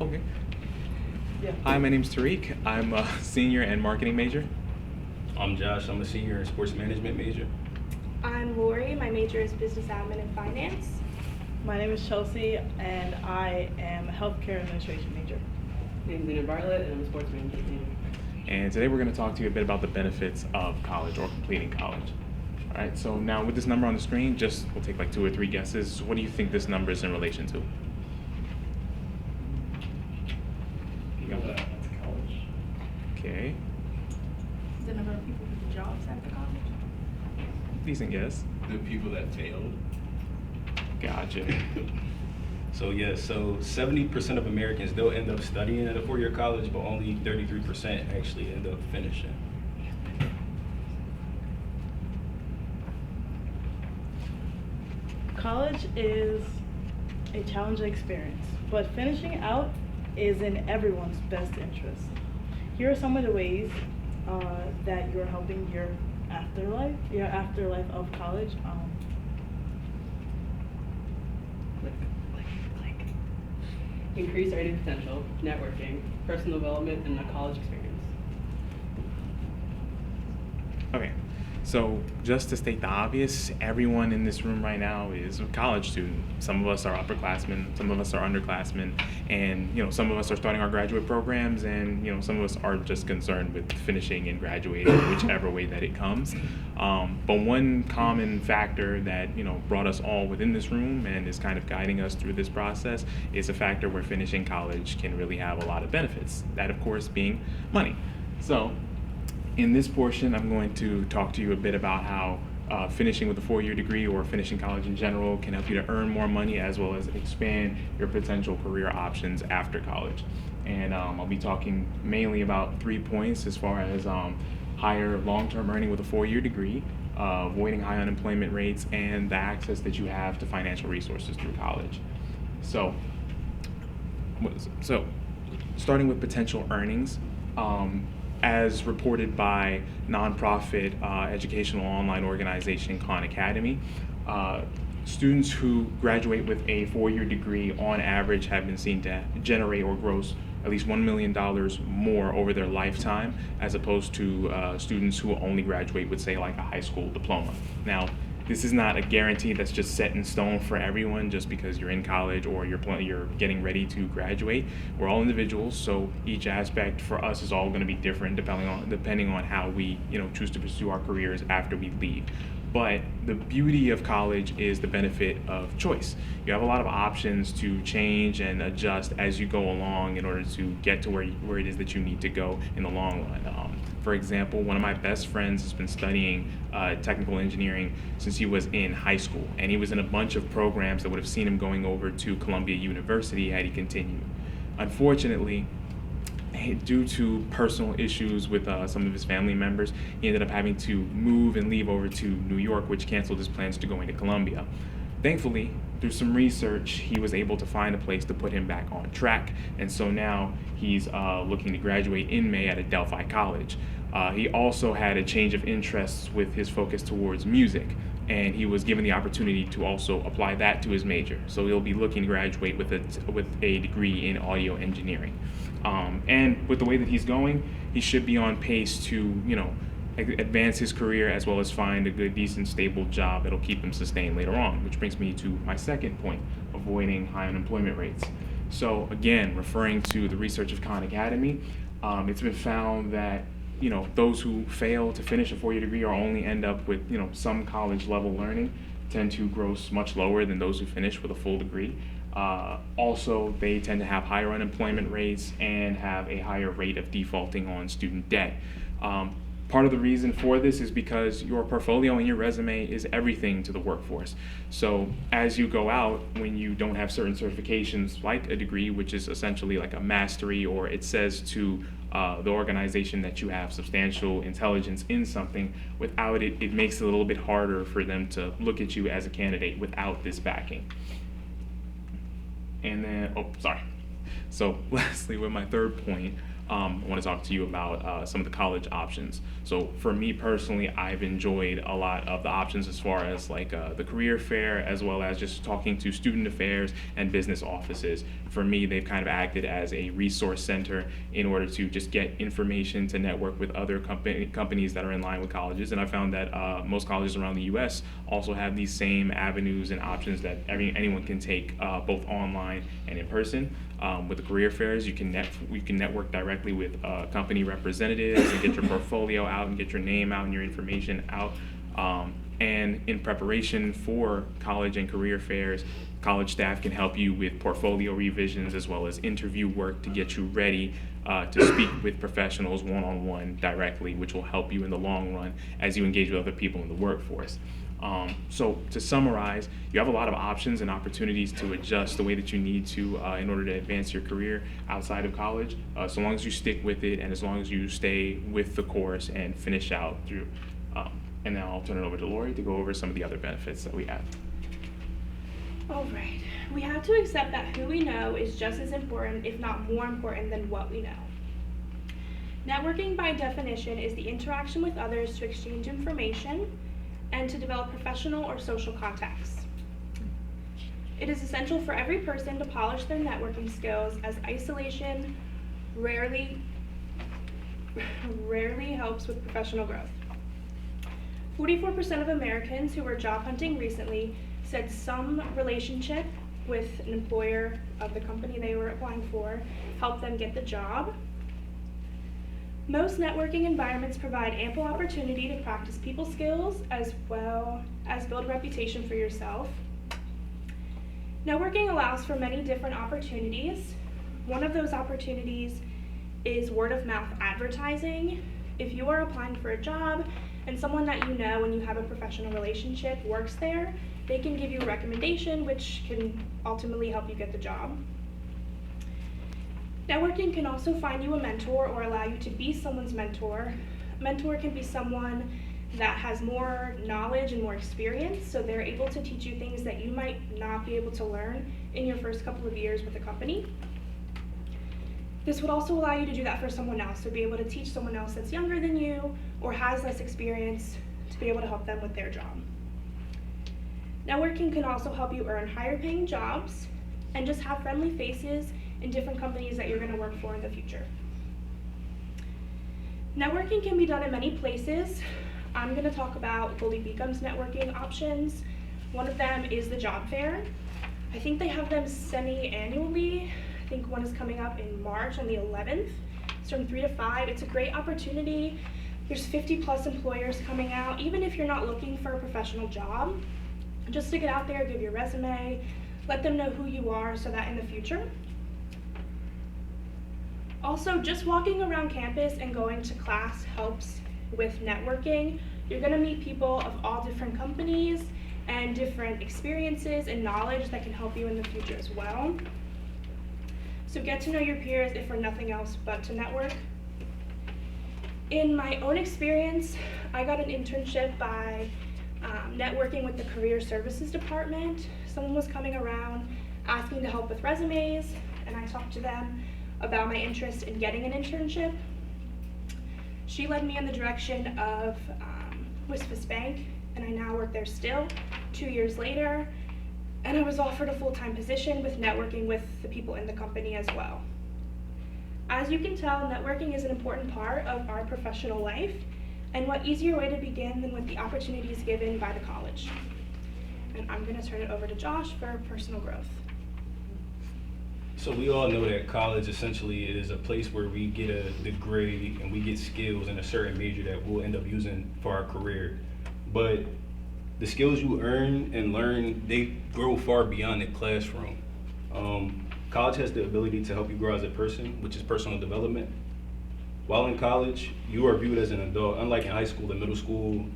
Okay. Yeah. Hi, my name's Tariq. I'm a senior and marketing major. I'm Josh. I'm a senior in sports management major. I'm Lori. My major is business admin and finance. My name is Chelsea, and I am a healthcare administration major. Name's Lena Bartlett, and I'm a sports management major. And today we're going to talk to you a bit about the benefits of college or completing college. All right, so now with this number on the screen, we'll take like 2 or 3 guesses. What do you think this number is in relation to? People that went to college. Okay, The number of people with jobs after college. decent guess. The people that failed. Gotcha. So 70% of Americans, they'll end up studying at a four-year college, but only 33% actually end up finishing. College is a challenging experience, but finishing out is in everyone's best interest. Here are some of the ways that you're helping your afterlife of college. Like. Increased earning potential, networking, personal development, and the college experience. Okay, so just to state the obvious, everyone in this room right now is a college student. Some of us are upperclassmen, some of us are underclassmen, and some of us are starting our graduate programs, and some of us are just concerned with finishing and graduating, whichever way that it comes. But one common factor that brought us all within this room and is kind of guiding us through this process is a factor where finishing college can really have a lot of benefits. That, of course, being money. So in this portion, I'm going to talk to you a bit about how finishing with a 4-year degree or finishing college in general can help you to earn more money as well as expand your potential career options after college. And I'll be talking mainly about 3 points as far as higher long-term earning with a 4-year degree, avoiding high unemployment rates, and the access that you have to financial resources through college. So starting with potential earnings, as reported by nonprofit educational online organization Khan Academy, students who graduate with a 4-year degree on average have been seen to generate or gross at least $1 million more over their lifetime, as opposed to students who only graduate with, say, like a high school diploma. Now, this is not a guarantee that's just set in stone for everyone just because you're in college or you're getting ready to graduate. We're all individuals, so each aspect for us is all going to be different depending on how we choose to pursue our careers after we leave. But the beauty of college is the benefit of choice. You have a lot of options to change and adjust as you go along in order to get to where it is that you need to go in the long run. For example, one of my best friends has been studying technical engineering since he was in high school, and he was in a bunch of programs that would have seen him going over to Columbia University had he continued. Unfortunately, due to personal issues with some of his family members, he ended up having to move and leave over to New York, which canceled his plans to go into Columbia. Thankfully, through some research, he was able to find a place to put him back on track, and so now he's looking to graduate in May at Adelphi College. He also had a change of interests with his focus towards music, and he was given the opportunity to also apply that to his major. So he'll be looking to graduate with a degree in audio engineering. And with the way that he's going, he should be on pace to, advance his career as well as find a good, decent, stable job that'll keep him sustained later on, which brings me to my second point, avoiding high unemployment rates. So again, referring to the research of Khan Academy, it's been found that those who fail to finish a 4-year degree or only end up with some college level learning tend to gross much lower than those who finish with a full degree. Also, they tend to have higher unemployment rates and have a higher rate of defaulting on student debt. Part of the reason for this is because your portfolio and your resume is everything to the workforce. So as you go out, when you don't have certain certifications like a degree, which is essentially like a mastery, or it says to the organization that you have substantial intelligence in something, without it, it makes it a little bit harder for them to look at you as a candidate without this backing. And then, So lastly, with my third point, I want to talk to you about some of the college options. So for me personally, I've enjoyed a lot of the options as far as like the career fair, as well as just talking to student affairs and business offices. For me, they've kind of acted as a resource center in order to just get information, to network with other companies that are in line with colleges. And I found that most colleges around the U.S. also have these same avenues and options that anyone can take, both online and in person. With the career fairs, you can network directly with company representatives and get your portfolio out and get your name out and your information out. And in preparation for college and career fairs, college staff can help you with portfolio revisions as well as interview work to get you ready to speak with professionals one-on-one directly, which will help you in the long run as you engage with other people in the workforce. So to summarize, you have a lot of options and opportunities to adjust the way that you need to in order to advance your career outside of college, so long as you stick with it and as long as you stay with the course and finish out through. And now I'll turn it over to Lori to go over some of the other benefits that we have. All right. We have to accept that who we know is just as important, if not more important, than what we know. Networking, by definition, is the interaction with others to exchange information and to develop professional or social contacts. It is essential for every person to polish their networking skills, as isolation rarely helps with professional growth. 44% of Americans who were job hunting recently said some relationship with an employer of the company they were applying for helped them get the job. Most networking environments provide ample opportunity to practice people skills as well as build a reputation for yourself. Networking allows for many different opportunities. One of those opportunities is word of mouth advertising. If you are applying for a job and someone that you know and you have a professional relationship works there, they can give you a recommendation, which can ultimately help you get the job. Networking can also find you a mentor or allow you to be someone's mentor. A mentor can be someone that has more knowledge and more experience, so they're able to teach you things that you might not be able to learn in your first couple of years with a company. This would also allow you to do that for someone else, so be able to teach someone else that's younger than you or has less experience to be able to help them with their job. Networking can also help you earn higher paying jobs and just have friendly faces in different companies that you're going to work for in the future. Networking can be done in many places. I'm going to talk about Bully Beacon's networking options. One of them is the job fair. I think they have them semi-annually. I think one is coming up in March on the 11th. It's from 3 to 5. It's a great opportunity. There's 50 plus employers coming out. Even if you're not looking for a professional job, just to get out there, give your resume, let them know who you are so that in the future. Also, just walking around campus and going to class helps with networking. You're gonna meet people of all different companies and different experiences and knowledge that can help you in the future as well. So get to know your peers if for nothing else but to network. In my own experience, I got an internship by networking with the Career Services Department. Someone was coming around asking to help with resumes, and I talked to them about my interest in getting an internship. She led me in the direction of Wisvis Bank, and I now work there still, 2 years later, and I was offered a full-time position with networking with the people in the company as well. As you can tell, networking is an important part of our professional life, and what easier way to begin than with the opportunities given by the college. And I'm going to turn it over to Josh for personal growth. So we all know that college essentially is a place where we get a degree and we get skills in a certain major that we'll end up using for our career. But the skills you earn and learn, they grow far beyond the classroom. College has the ability to help you grow as a person, which is personal development. While in college, you are viewed as an adult. Unlike in high school and middle school,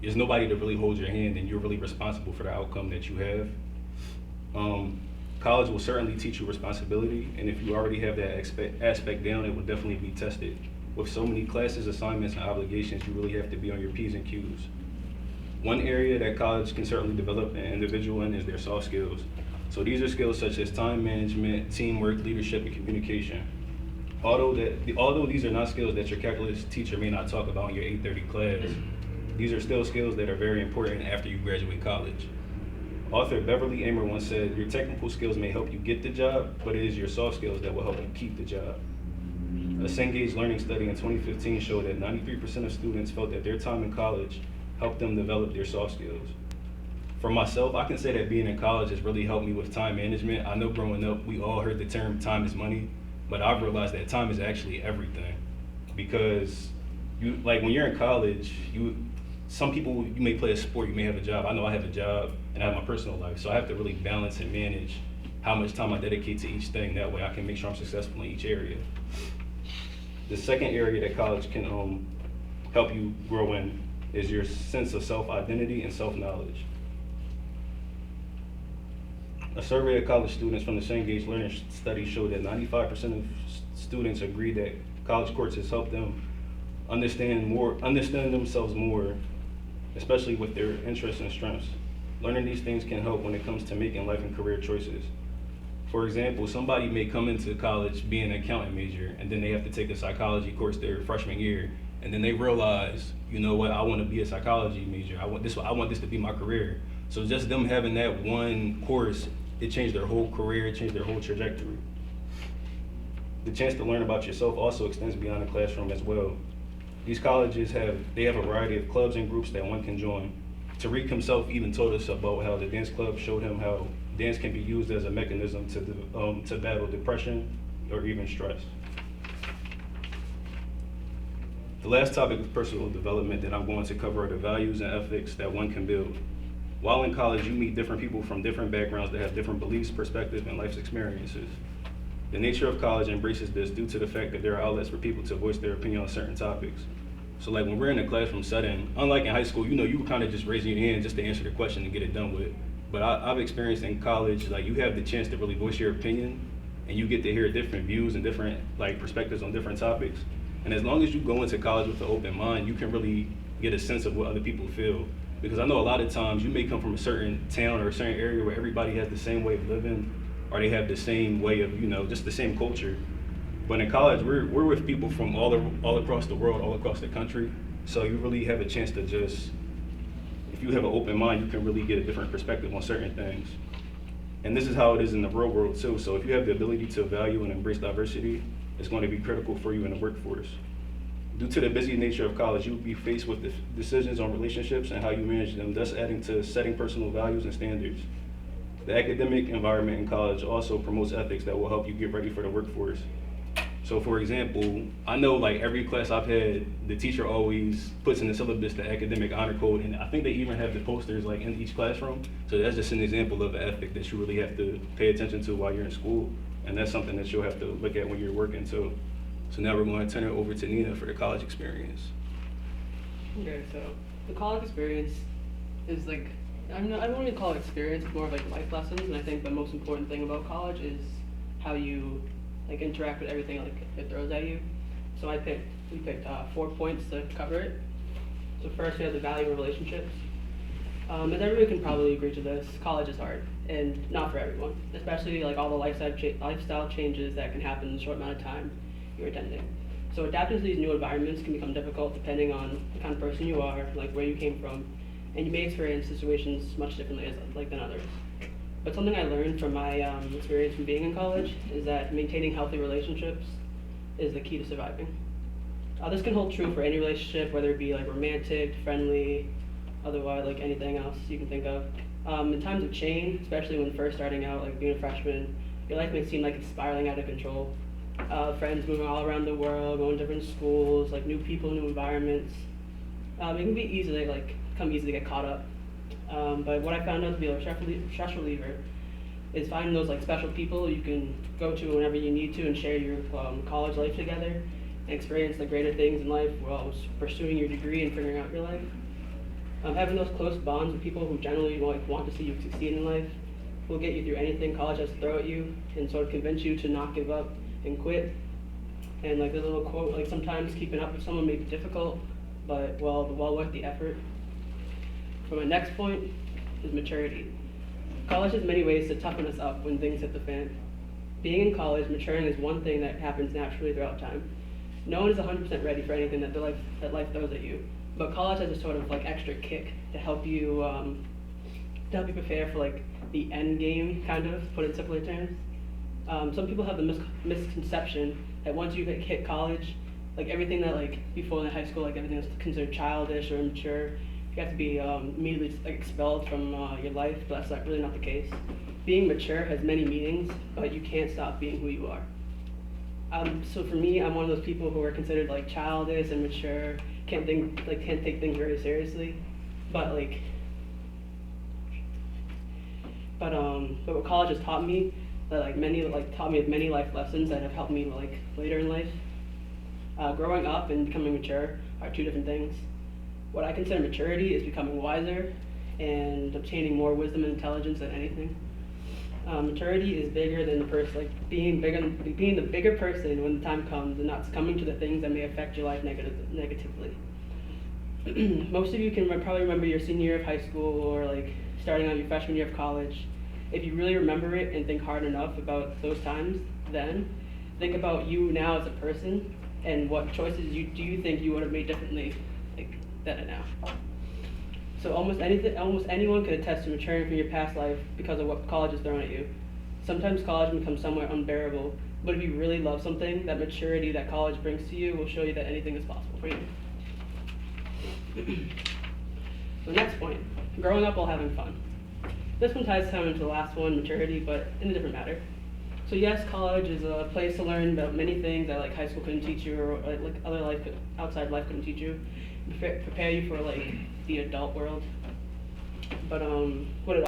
there's nobody to really hold your hand and you're really responsible for the outcome that you have. College will certainly teach you responsibility, and if you already have that aspect down, it will definitely be tested. With so many classes, assignments, and obligations, you really have to be on your P's and Q's. One area that college can certainly develop an individual in is their soft skills. So these are skills such as time management, teamwork, leadership, and communication. Although these are not skills that your calculus teacher may not talk about in your 8:30 class, these are still skills that are very important after you graduate college. Author Beverly Amer once said, "Your technical skills may help you get the job, but it is your soft skills that will help you keep the job." A Cengage learning study in 2015 showed that 93% of students felt that their time in college helped them develop their soft skills. For myself, I can say that being in college has really helped me with time management. I know growing up, we all heard the term time is money, but I've realized that time is actually everything. Because when you're in college, some people, you may play a sport, you may have a job. I know I have a job and I have my personal life, so I have to really balance and manage how much time I dedicate to each thing. That way I can make sure I'm successful in each area. The second area that college can help you grow in is your sense of self-identity and self-knowledge. A survey of college students from the Cengage Learning Study showed that 95% of students agree that college course has helped them understand themselves more, especially with their interests and strengths. Learning these things can help when it comes to making life and career choices. For example, somebody may come into college being an accountant major, and then they have to take a psychology course their freshman year, and then they realize, you know what, I want to be a psychology major. I want this to be my career. So just them having that one course, it changed their whole career, it changed their whole trajectory. The chance to learn about yourself also extends beyond the classroom as well. These colleges have a variety of clubs and groups that one can join. Tariq himself even told us about how the dance club showed him how dance can be used as a mechanism to battle depression or even stress. The last topic of personal development that I'm going to cover are the values and ethics that one can build. While in college, you meet different people from different backgrounds that have different beliefs, perspectives, and life experiences. The nature of college embraces this due to the fact that there are outlets for people to voice their opinion on certain topics. So when we're in a classroom setting, unlike in high school, you were kind of just raising your hand just to answer the question and get it done with. But I've experienced in college, you have the chance to really voice your opinion, and you get to hear different views and different perspectives on different topics. And as long as you go into college with an open mind, you can really get a sense of what other people feel. Because I know a lot of times you may come from a certain town or a certain area where everybody has the same way of living, or they have the same way of, just the same culture. But in college, we're with people from all across the world, all across the country. So you really have a chance to if you have an open mind, you can really get a different perspective on certain things. And this is how it is in the real world too. So if you have the ability to value and embrace diversity, it's going to be critical for you in the workforce. Due to the busy nature of college, you will be faced with decisions on relationships and how you manage them, thus adding to setting personal values and standards. The academic environment in college also promotes ethics that will help you get ready for the workforce. So for example, I know every class I've had, the teacher always puts in the syllabus the academic honor code, and I think they even have the posters in each classroom. So that's just an example of an ethic that you really have to pay attention to while you're in school, and that's something that you'll have to look at when you're working too. So now we're going to turn it over to Nina for the college experience. Okay, so the college experience is I don't really call it experience, it's more of life lessons, and I think the most important thing about college is how you interact with everything it throws at you. So we picked 4 points to cover it. So first we have the value of relationships. And everyone can probably agree to this, college is hard, and not for everyone, especially all the lifestyle changes that can happen in a short amount of time you're attending. So adapting to these new environments can become difficult depending on the kind of person you are, where you came from, and you may experience situations much differently than others. But something I learned from my experience from being in college is that maintaining healthy relationships is the key to surviving. This can hold true for any relationship, whether it be romantic, friendly, otherwise anything else you can think of. In times of change, especially when first starting out, being a freshman, your life may seem like it's spiraling out of control. Friends moving all around the world, going to different schools, new people, new environments. It can be easy to get caught up. But what I found out to be a stress reliever is finding those special people you can go to whenever you need to and share your college life together and experience the greater things in life while pursuing your degree and figuring out your life. Having those close bonds with people who generally want to see you succeed in life will get you through anything college has to throw at you and sort of convince you to not give up and quit. And there's a little quote, sometimes keeping up with someone may be difficult, but well worth the effort. For my next point is maturity. College has many ways to toughen us up when things hit the fan. being in college, maturing is one thing that happens naturally throughout time. No one is 100% ready for anything that life throws at you. But college has a sort of like extra kick to help you prepare for like the end game, kind of, put it in simpler terms. Some people have the misconception that once you hit college, like everything that like before in high school, like everything is considered childish or immature, you have to be immediately like expelled from your life, but that's really not the case. Being mature has many meanings, but you can't stop being who you are. So for me, I'm one of those people who are considered like childish and mature, can't take things very seriously, but what college has taught me, taught me many life lessons that have helped me like later in life. Growing up and becoming mature are two different things. What I consider maturity is becoming wiser and obtaining more wisdom and intelligence than anything. Maturity is bigger than the person, like being the bigger person when the time comes and not succumbing to the things that may affect your life negatively. Most of you can probably remember your senior year of high school or like starting out your freshman year of college. If you really remember it and think hard enough about those times, then think about you now as a person and what choices do you think you would have made differently like then and now. So almost anyone can attest to maturing from your past life because of what college has thrown at you. Sometimes college becomes somewhat unbearable, but if you really love something, that maturity that college brings to you will show you that anything is possible for you. The next point, growing up while having fun. This one ties kind of into the last one, maturity, but in a different matter. So yes, college is a place to learn about many things that like high school couldn't teach you or like outside life couldn't teach you, prepare you for like the adult world. But what it